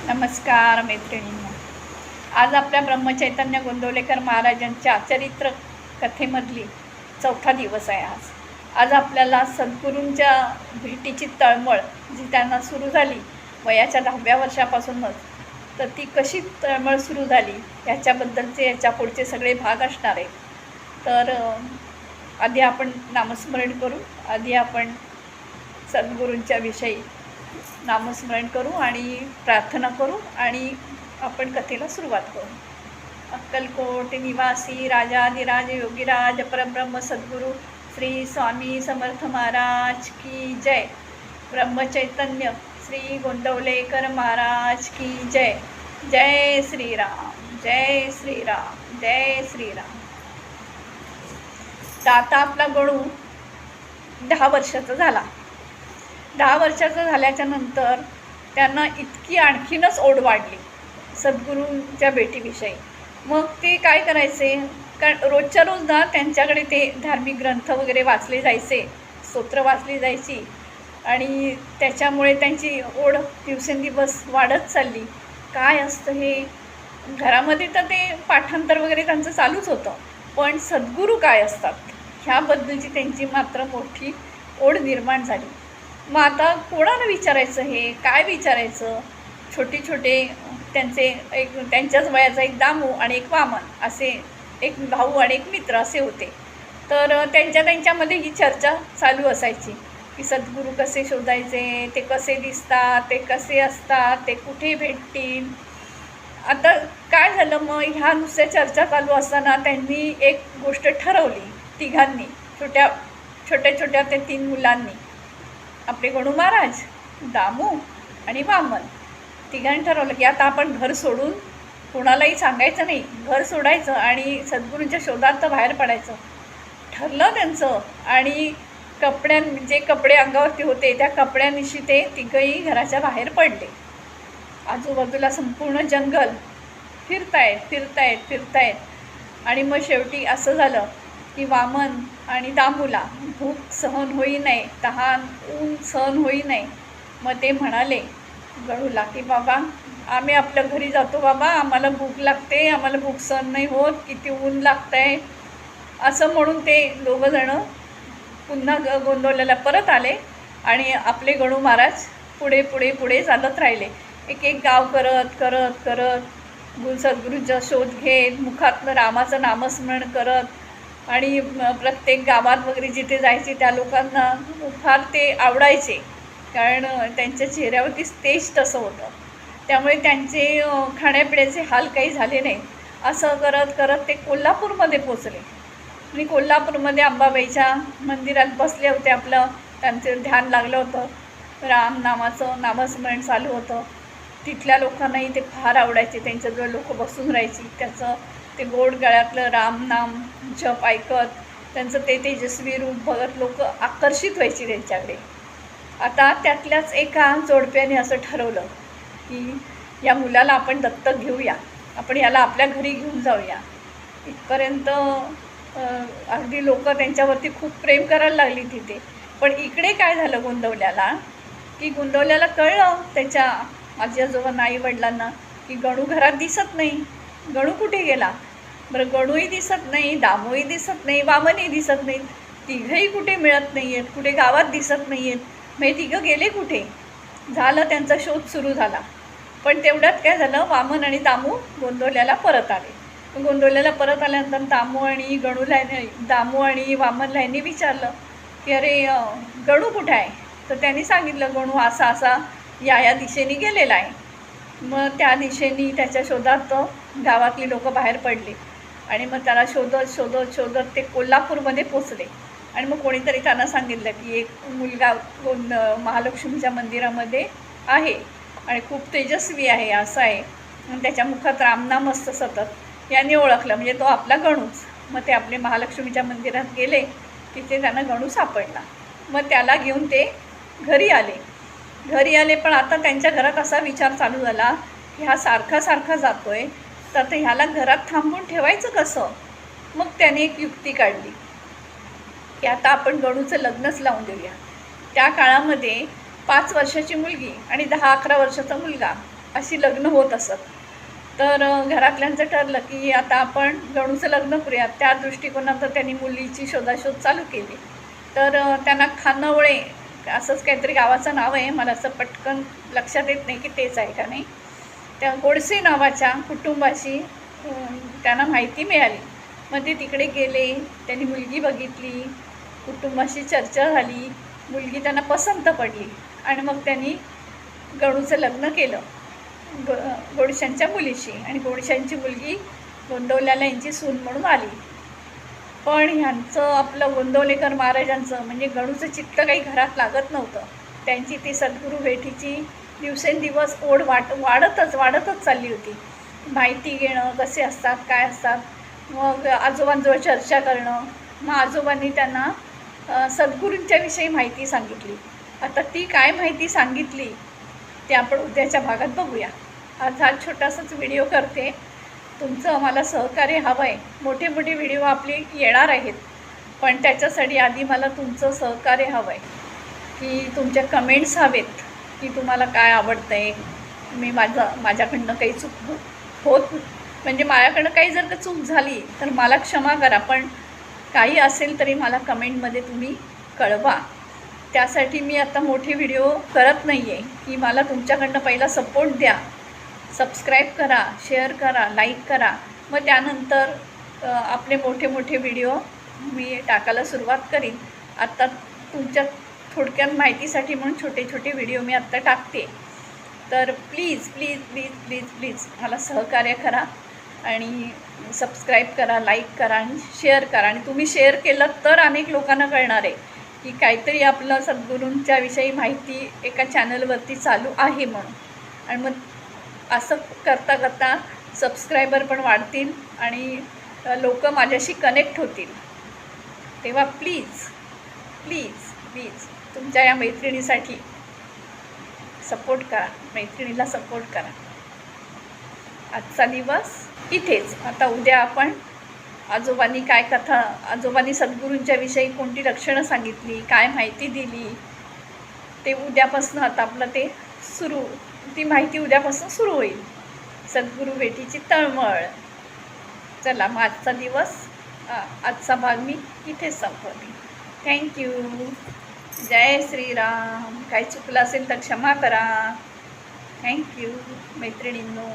नमस्कार मैत्रिणींनो. आज आपल्या ब्रह्मचैतन्य गोंदवलेकर महाराजांच्या चरित्र कथेमधली चौथा दिवस आहे. आज आपल्याला सद्गुरूंच्या भेटीची तळमळ जी त्यांना सुरू झाली वयाच्या 10व्या वर्षापासूनच, तर ती कशी तळमळ सुरू झाली याच्याबद्दलचे याच्या पुढचे सगळे भाग असणार आहे. तर आधी आपण नामस्मरण करू. आधी आपण सद्गुरूंच्या विषयी नामस्मरण करू आणि प्रार्थना करू आणि आपण कथेला सुरुवात करू. अक्कलकोट निवासी राजाधिराज योगीराज परब्रह्म सद्गुरू श्री स्वामी समर्थ महाराज की जय. ब्रह्मचैतन्य श्री गोंदवलेकर महाराज की जय. जय श्रीराम, जय श्रीराम, जय श्रीराम. तर आता आपला गणू 10 वर्षाचा झाला. 10 वर्षाचं झाल्याच्या नंतर त्यांना इतकी आणखीनच ओढ वाढली सद्गुरूंच्या भेटीविषयी. मग ते काय करायचे, कारण रोजच्या रोज ना त्यांच्याकडे ते धार्मिक ग्रंथ वगैरे वाचले जायचे, स्तोत्र वाचली जायची आणि त्याच्यामुळे त्यांची ओढ दिवसेंदिवस वाढत चालली. काय असतं हे, घरामध्ये तर ते पाठांतर वगैरे त्यांचं चालूच होतं, पण सद्गुरू काय असतात ह्याबद्दलची त्यांची मात्र मोठी ओढ निर्माण झाली. मग आता कोणाला विचारायचं, हे काय विचारायचं. छोटे त्यांचे त्यांच्याच वयाचा एक दामू आणि एक वामन असे एक भाऊ आणि एक मित्र असे होते. तर त्यांच्यामध्ये ही चर्चा चालू असायची की सद्गुरू कसे शोधायचे, ते कसे दिसतात, ते कसे असतात, ते कुठे भेटतील. आता काय झालं, मग ह्या नुसत्या चर्चा चालू असताना त्यांनी एक गोष्ट ठरवली. तिघांनी छोट्या त्या 3 मुलांनी, आपले गणू महाराज, दामू आणि वामन, तिघांनी ठरवलं की आता आपण घर सोडून कोणालाही सांगायचं नाही, घर सोडायचं आणि सद्गुरूंच्या शोधात तर बाहेर पडायचं ठरलं त्यांचं. आणि जे कपडे अंगावरती होते त्या कपड्यांनिशी ते तिघंही घराच्या बाहेर पडले. आजूबाजूला संपूर्ण जंगल फिरतायत आणि मग शेवटी असं झालं की वामन आणि दामूला भूक सहन होई नाही, तहान ऊन सहन होई नाही. मग ते म्हणाले गणूला की बाबा आम्ही आपल्या घरी जातो, बाबा आम्हाला भूक लागते, आम्हाला भूक सहन नाही होत, किती ऊन लागतं आहे. असं म्हणून ते दोघंजणं पुन्हा गोंदवल्याला परत आले आणि आपले गणू महाराज पुढे चालत राहिले. एक गाव करत सद्गुरूंचा शोध घेत, मुखातनं रामाचं नामस्मरण करत आणि प्रत्येक गावात वगैरे जिथे जायचे त्या लोकांना फार ते आवडायचे, कारण त्यांच्या चेहऱ्यावरती तेज तसं होतं. त्यामुळे त्यांचे खाण्यापिण्याचे हाल काही झाले नाही. असं करत ते कोल्हापूरमध्ये पोचले आणि कोल्हापूरमध्ये अंबाबाईच्या मंदिरात बसले होते. त्यांचं ध्यान लागलं होतं, राम नामाचं नामस्मरण चालू होतं. तिथल्या लोकांनाही ते फार आवडायचे. त्यांच्याजवळ लोक बसून राहायची, त्याचं ते गोड गळ्यातलं राम नाम जप ऐकत, त्यांचं ते तेजस्वी रूप बघत लोक आकर्षित व्हायची त्यांच्याकडे. आता त्यातल्याच एका जोडप्याने असं ठरवलं की या मुलाला आपण दत्तक घेऊया, आपण याला आपल्या घरी घेऊन जाऊया. इथपर्यंत अगदी लोक त्यांच्यावरती खूप प्रेम करायला लागली तिथे. पण इकडे काय झालं गोंदवल्याला कळलं त्याच्या आजी आजोबांना, आई वडिलांना, की गणू घरात दिसत नाही. गणू कुठे गेला बरं? गणूही दिसत नाही, दामूही दिसत नाही, वामनही दिसत नाहीत, तिघंही कुठे मिळत नाही आहेत, कुठे गावात दिसत नाही आहेत. मग तिघं गेले कुठे? झालं त्यांचा शोध सुरू झाला. पण तेवढ्यात काय झालं, वामन आणि दामू गोंदवल्याला परत आले. गोंदवल्याला परत आल्यानंतर दामू आणि वामनला यांनी विचारलं की अरे गणू कुठे आहे? तर त्यांनी सांगितलं गणू असा या दिशेने गेलेला आहे. मग त्या दिशेने त्याच्या शोधात गावातली लोक बाहेर पडले आणि मग त्याला शोधत ते कोल्हापूरमध्ये पोचले. आणि मग कोणीतरी त्यांना सांगितलं की एक मुलगा महालक्ष्मीच्या मंदिरामध्ये आहे आणि खूप तेजस्वी आहे, असं आहे, आणि त्याच्या मुखात रामनाम असतं सतत. यांनी ओळखलं म्हणजे तो आपला गणूच. मग ते आपले महालक्ष्मीच्या मंदिरात गेले, तिथे त्यांना गणू सापडला. मग त्याला घेऊन ते घरी आले. पण आता त्यांच्या घरात असा विचार चालू झाला की हा सारखा जातोय, तर आता ह्याला घरात थांबून ठेवायचं कसं? मग त्याने एक युक्ती काढली की आता आपण गणूचं लग्नच लावून देऊया. त्या काळामध्ये 5 वर्षाची मुलगी आणि 10-11 वर्षाचा मुलगा अशी लग्न होत असत. तर घरातल्यांचं ठरलं की आता आपण गणूचं लग्न करूया. त्या दृष्टिकोनातून त्यांनी मुलीची शोधाशोध चालू केली. तर त्यांना खानवळे असंच काहीतरी गावाचं नाव आहे, मला असं पटकन लक्षात येत नाही की तेच आहे का नाही. त्या गोडसे नावाच्या कुटुंबाशी त्यांना माहिती मिळाली. मग ते तिकडे गेले, त्यांनी मुलगी बघितली, कुटुंबाशी चर्चा झाली, मुलगी त्यांना पसंत पडली आणि मग त्यांनी गणूचं लग्न केलं गोडशांच्या मुलीशी. आणि गोडशांची मुलगी गोंदवल्याला यांची सून म्हणून आली. पण ह्यांचं आपलं गोंदवलेकर महाराजांचं म्हणजे गणूचं चित्त काही घरात लागत नव्हतं. त्यांची ती सद्गुरू भेटीची दिवसेंदिवस ओढ वाढतच चालली होती. माहिती घेणं, कसे असतात, काय असतात, मग आजोबांजवळ चर्चा करणं. मग आजोबांनी त्यांना सद्गुरूंच्या विषयी माहिती सांगितली. आता ती काय माहिती सांगितली ते आपण उद्याच्या भागात बघूया. आज हा छोटासाच व्हिडिओ करते. तुमचं मला सहकार्य हवं आहे. मोठे व्हिडिओ आपले येणार आहेत, पण त्याच्यासाठी आधी मला तुमचं सहकार्य हवं आहे की तुमच्या कमेंट्स हवेत की तुम्हाला काय आवडतं आहे. मी माझ्याकडनं काही चूक होत म्हणजे माझ्याकडनं काही जर का चूक झाली तर मला क्षमा करा, पण काही असेल तरी मला कमेंटमध्ये तुम्ही कळवा. त्यासाठी मी आता मोठे व्हिडिओ करत नाही आहे की मला तुमच्याकडनं पहिला सपोर्ट द्या. सबस्क्राईब करा, शेअर करा, लाईक करा. मग त्यानंतर आपले मोठे व्हिडिओ मी टाकायला सुरुवात करीन. आत्ता तुमच्या थोडक्यात माहितीसाठी म्हणून छोटे व्हिडिओ मी आत्ता टाकते. तर प्लीज मला सहकार्य करा आणि सबस्क्राईब करा, लाईक करा आणि शेअर करा. आणि तुम्ही शेअर केलं तर अनेक लोकांना कळणार आहे की काहीतरी आपलं सद्गुरूंच्या विषयी माहिती एका चॅनलवरती चालू आहे म्हणून. आणि मग असं करता सबस्क्रायबर पण वाढतील आणि लोक माझ्याशी कनेक्ट होतील. तेव्हा प्लीज तुमच्या या मैत्रिणीसाठी सपोर्ट करा, मैत्रिणीला सपोर्ट करा. आजचा दिवस इथेच. आता उद्या आपण आजोबांनी सद्गुरूंच्या विषयी कोणती लक्षणं सांगितली, काय माहिती दिली, ते उद्यापासून आता आपलं ती माहिती उद्यापासून सुरू होईल. सद्गुरू भेटीची तळमळ. चला मग आजचा भाग मी इथेच संपवते. थँक्यू. जय श्रीराम. काही चुकलं असेल तर क्षमा करा. थँक्यू मैत्रिणींनो.